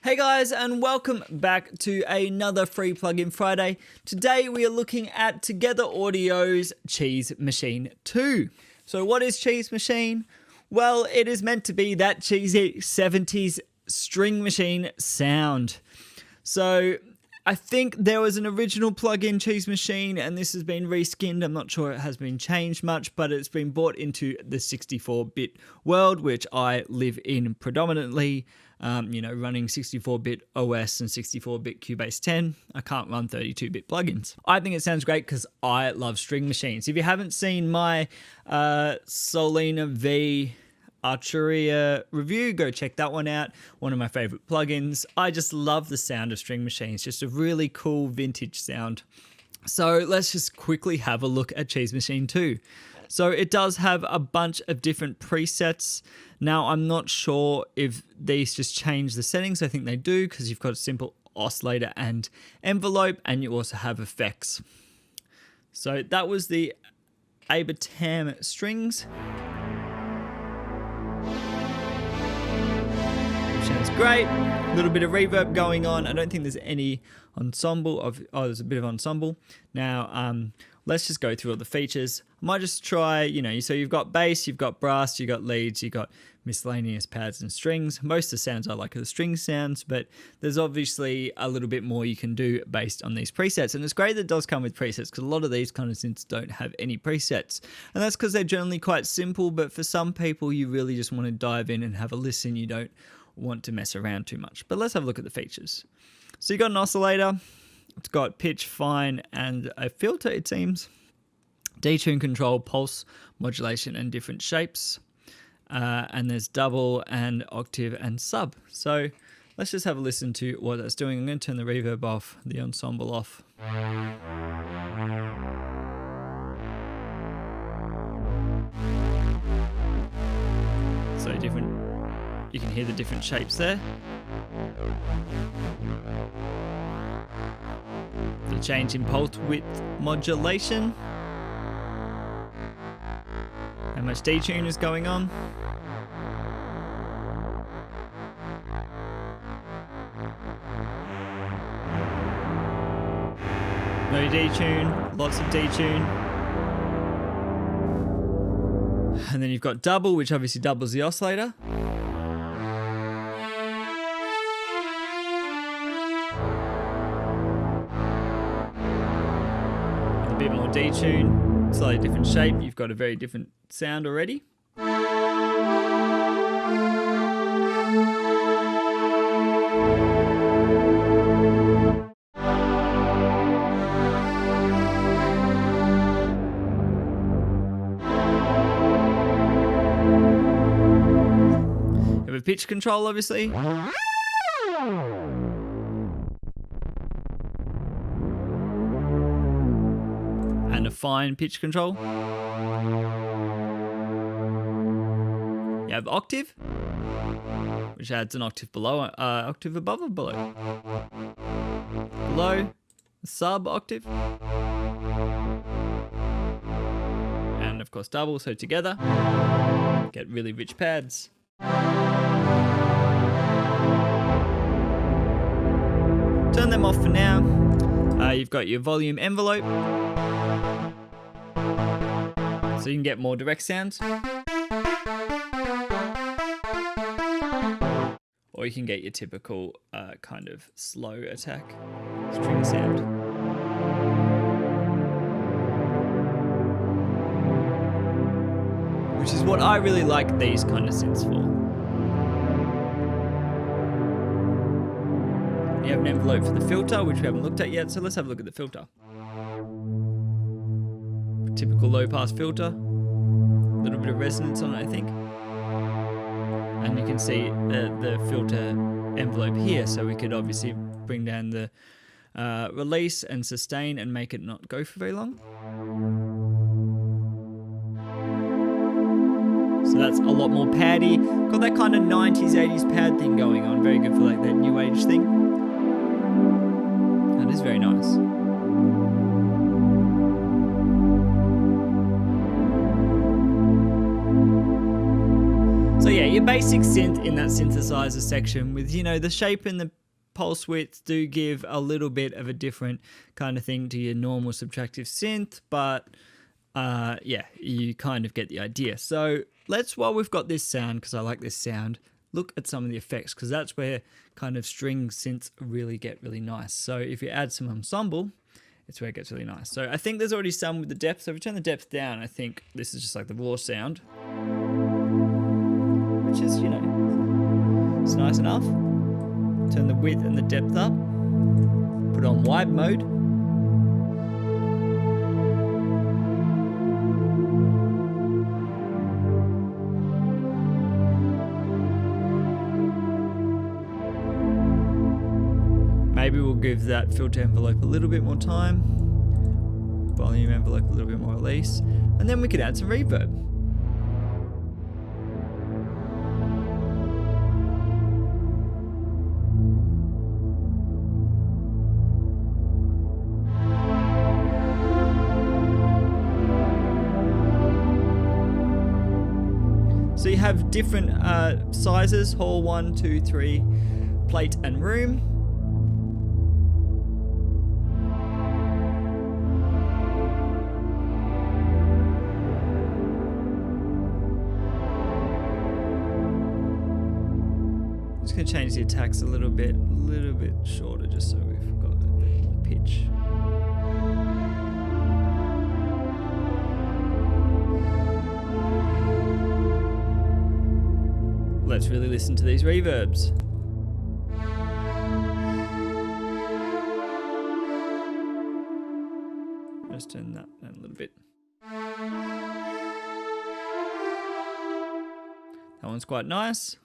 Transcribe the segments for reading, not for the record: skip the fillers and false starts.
Hey guys, and welcome back to another free plugin Friday. Today we are looking at 2Gether Audio's Cheeze Machine 2. So what is Cheeze Machine? Well, it is meant to be that cheesy 70s string machine sound. So I think there was an original plugin, Cheeze Machine, and this has been reskinned. I'm not sure it has been changed much, but it's been brought into the 64-bit world, which I live in predominantly. Running 64-bit OS and 64-bit Cubase 10, I can't run 32-bit plugins. I think it sounds great because I love string machines. If you haven't seen my Solina V Arturia review, go check that one out. One of my favorite plugins. I just love the sound of string machines. Just a really cool vintage sound. So let's just quickly have a look at Cheeze Machine 2. So it does have a bunch of different presets. Now, I'm not sure if these just change the settings. I think they do because you've got a simple oscillator and envelope, and you also have effects. So that was the Abertam strings. Sounds great. A little bit of reverb going on. I don't think there's any ensemble. There's a bit of ensemble. Now, let's just go through all the features. I might just try, so you've got bass, you've got brass, you've got leads, you've got miscellaneous pads and strings. Most of the sounds I like are the string sounds, but there's obviously a little bit more you can do based on these presets. And it's great that it does come with presets because a lot of these kind of synths don't have any presets. And that's because they're generally quite simple, but for some people, you really just want to dive in and have a listen. You don't want to mess around too much. But let's have a look at the features. So you've got an oscillator. It's got pitch, fine, and a filter, it seems. Detune control, pulse, modulation, and different shapes. And there's double and octave and sub. So let's just have a listen to what that's doing. I'm going to turn the reverb off, the ensemble off. So you can hear the different shapes there. The change in pulse width modulation. How much detune is going on. No detune, lots of detune. And then you've got double, which obviously doubles the oscillator. A bit more detune, slightly different shape. You've got a very different sound already. You have a pitch control, obviously. And a fine pitch control. You have octave, which adds an octave below, octave above or below? Below, sub octave. And of course double, so together, get really rich pads. Turn them off for now. You've got your volume envelope. So you can get more direct sounds. Or you can get your typical kind of slow attack string sound. Which is what I really like these kind of synths for. You have an envelope for the filter, which we haven't looked at yet, so let's have a look at the filter. Typical low pass filter. A little bit of resonance on it, I think. And you can see the filter envelope here, so we could obviously bring down the release and sustain and make it not go for very long. So that's a lot more paddy. Got that kind of 90s, 80s pad thing going on. Very good for like that new age thing. That is very nice. So yeah, your basic synth in that synthesizer section with, you know, the shape and the pulse width do give a little bit of a different kind of thing to your normal subtractive synth, but yeah, you kind of get the idea. So let's, while we've got this sound, because I like this sound, look at some of the effects, because that's where kind of string synths really get really nice. So if you add some ensemble, it's where it gets really nice. So I think there's already some with the depth. So if we turn the depth down, I think this is just like the raw sound, which is, you know, it's nice enough. Turn the width and the depth up. Put on wide mode. Maybe we'll give that filter envelope a little bit more time. Volume envelope a little bit more release. And then we could add some reverb. So you have different sizes, hall 1, 2, 3, plate and room. I'm just going to change the attacks a little bit shorter, just so we've got a bit more pitch. Let's really listen to these reverbs. Just turn that down a little bit. That one's quite nice.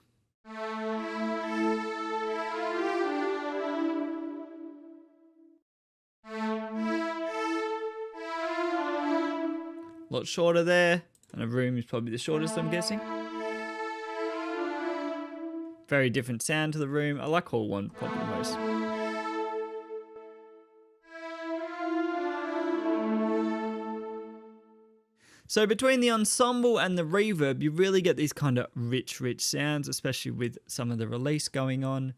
A lot shorter there, and a room is probably the shortest, I'm guessing. Very different sound to the room. I like hall 1 probably the most. So between the ensemble and the reverb, you really get these kind of rich sounds, especially with some of the release going on.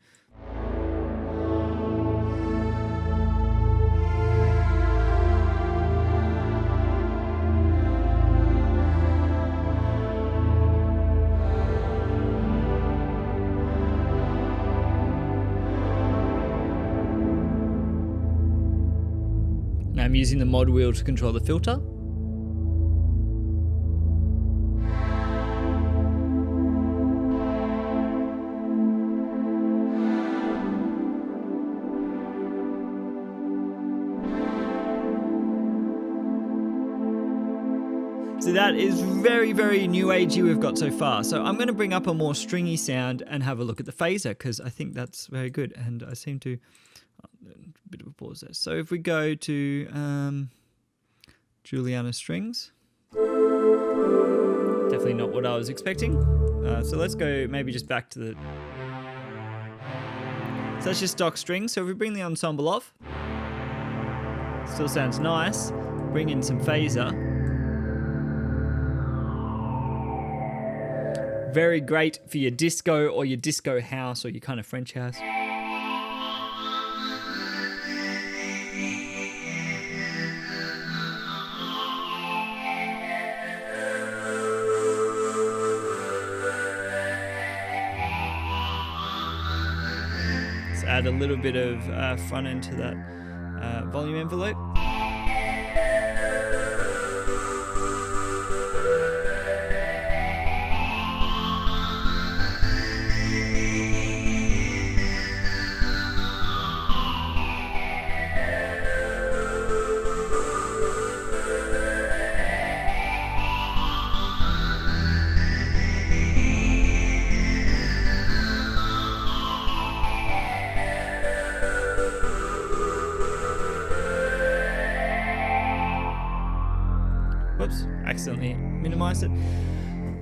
Now I'm using the mod wheel to control the filter. So that is very new agey we've got so far. So I'm going to bring up a more stringy sound and have a look at the phaser, because I think that's very good. And I seem to... a bit of a pause there. So if we go to Juliana strings, definitely not what I was expecting. So let's go maybe just back to the... So that's just stock strings. So if we bring the ensemble off, still sounds nice. Bring in some phaser. Very great for your disco or your disco house or your kind of French house. Let's add a little bit of front end to that volume envelope. Whoops, accidentally minimized it.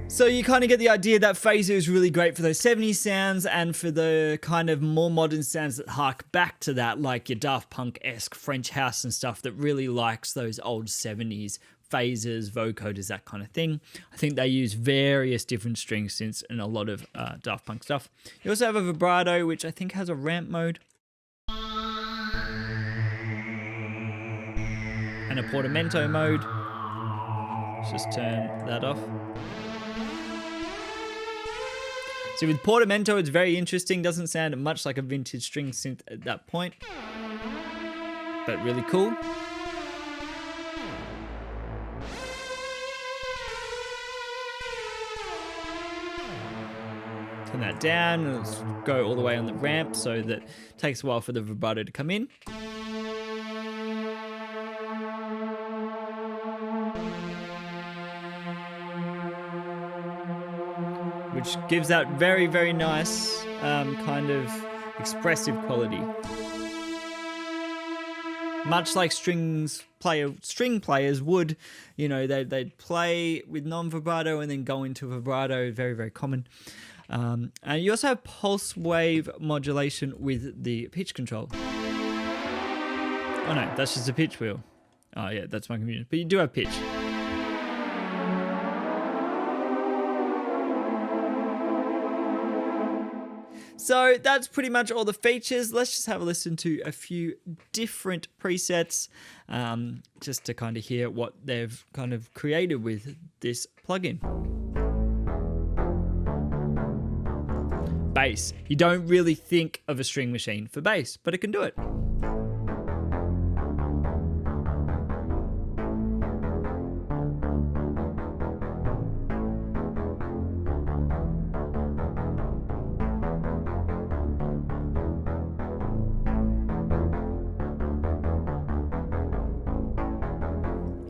So you kind of get the idea that phaser is really great for those 70s sounds and for the kind of more modern sounds that hark back to that, like your Daft Punk-esque French house and stuff that really likes those old 70s phasers, vocoders, that kind of thing. I think they use various different string synths and a lot of Daft Punk stuff. You also have a vibrato, which I think has a ramp mode. And a portamento mode. Let's just turn that off. So with portamento, it's very interesting. Doesn't sound much like a vintage string synth at that point, but really cool. Turn that down and let's go all the way on the ramp so that it takes a while for the vibrato to come in. Which gives that very, very nice kind of expressive quality. Much like string players would, you know, they'd play with non-vibrato and then go into vibrato, very, very common. And you also have pulse wave modulation with the pitch control. Oh no, that's just a pitch wheel. Oh yeah, that's my confusion. But you do have pitch. So that's pretty much all the features. Let's just have a listen to a few different presets just to kind of hear what they've kind of created with this plugin. Bass. You don't really think of a string machine for bass, but it can do it.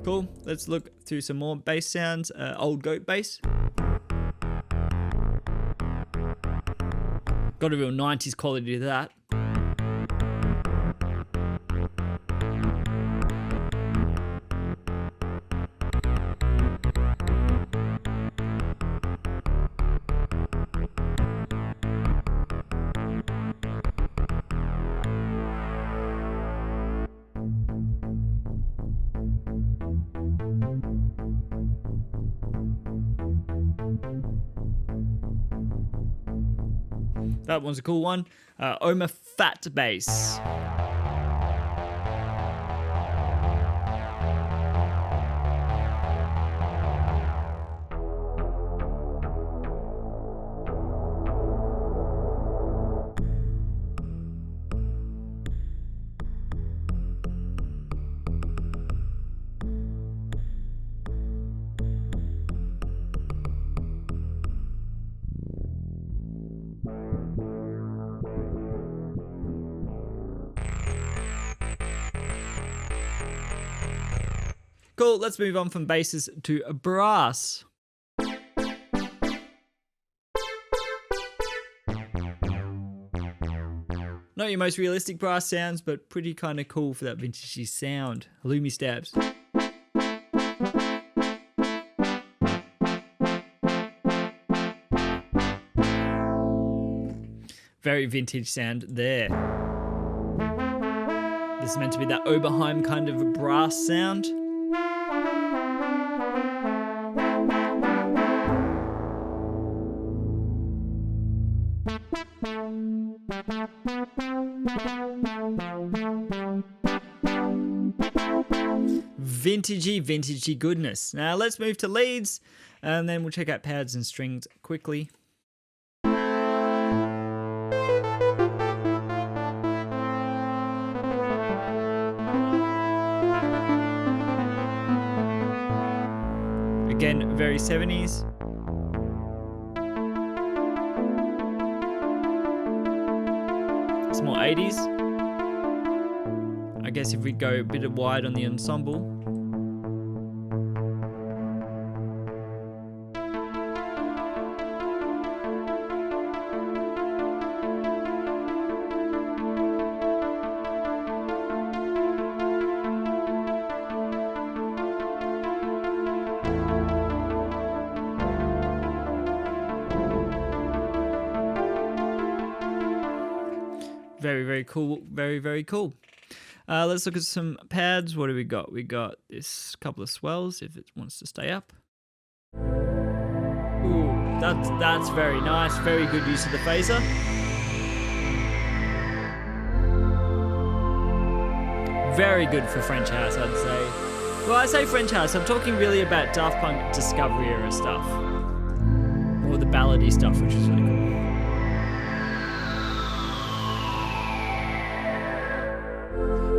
Cool. Let's look through some more bass sounds. Old goat bass. Got a real 90s quality to that. That one's a cool one. Oma Fat Bass. Cool, let's move on from basses to brass. Not your most realistic brass sounds, but pretty kind of cool for that vintagey sound. Lumi stabs. Very vintage sound there. This is meant to be that Oberheim kind of brass sound. Vintagey goodness. Now let's move to leads and then we'll check out pads and strings quickly. Again, very 70s. It's more 80s. I guess if we go a bit wide on the ensemble. Very, very cool. Very, very cool. Let's look at some pads. What do we got? We got this couple of swells if it wants to stay up. Ooh, that's very nice. Very good use of the phaser. Very good for French house, I'd say. Well, I say French house, I'm talking really about Daft Punk Discovery era stuff. Or the ballady stuff, which is really cool.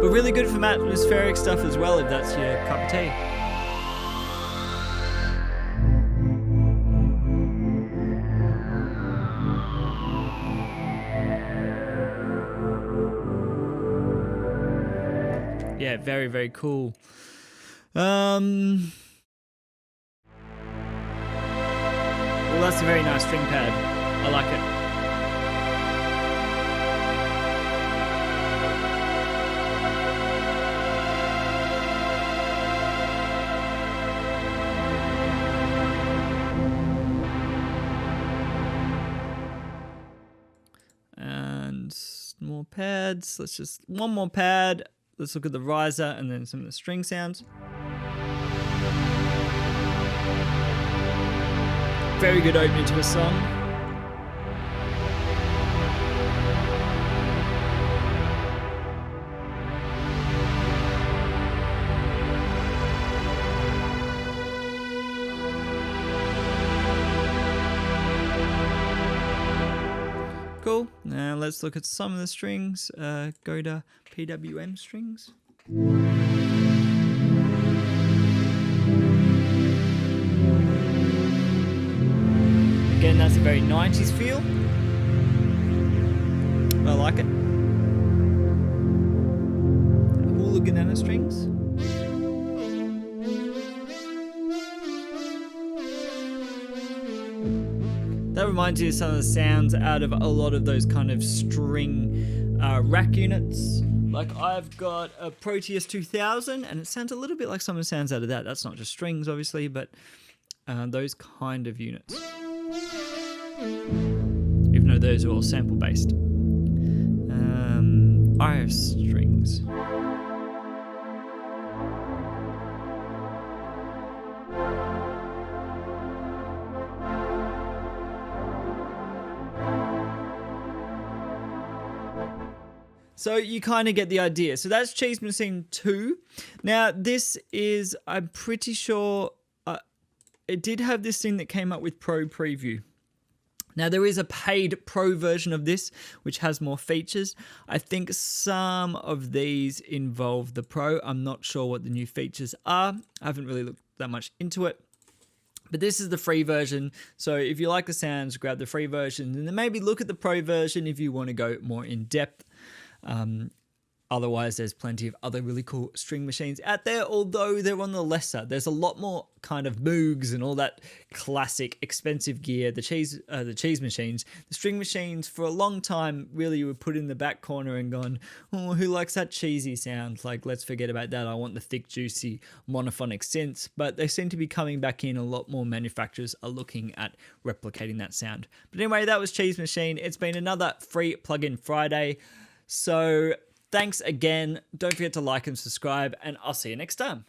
But really good for atmospheric stuff as well, if that's your cup of tea. Yeah, very, very cool. Well, that's a very nice string pad. I like it. And more pads. Let's just one more pad. Let's look at the riser and then some of the string sounds. Very good opening to a song. Cool. Now let's look at some of the strings. Go to PWM strings. Again, that's a very 90s feel. I like it. Hooligan strings. That reminds you of some of the sounds out of a lot of those kind of string rack units. Like I've got a Proteus 2000 and it sounds a little bit like some of the sounds out of that. That's not just strings obviously, but those kind of units. Even though those are all sample based. RF strings. So you kind of get the idea. So that's Cheeze Machine 2. Now this is, I'm pretty sure, it did have this thing that came up with Pro Preview. Now there is a paid Pro version of this, which has more features. I think some of these involve the Pro. I'm not sure what the new features are. I haven't really looked that much into it. But this is the free version. So if you like the sounds, grab the free version and then maybe look at the Pro version if you want to go more in depth. Otherwise, there's plenty of other really cool string machines out there, although they're on the lesser. There's a lot more kind of Moogs and all that classic expensive gear. The cheese machines, the string machines for a long time really were put in the back corner and gone, oh, who likes that cheesy sound? Like, let's forget about that. I want the thick, juicy monophonic synths. But they seem to be coming back in. A lot more manufacturers are looking at replicating that sound. But anyway, that was Cheeze Machine. It's been another free plugin Friday. So thanks again. Don't forget to like and subscribe, and I'll see you next time.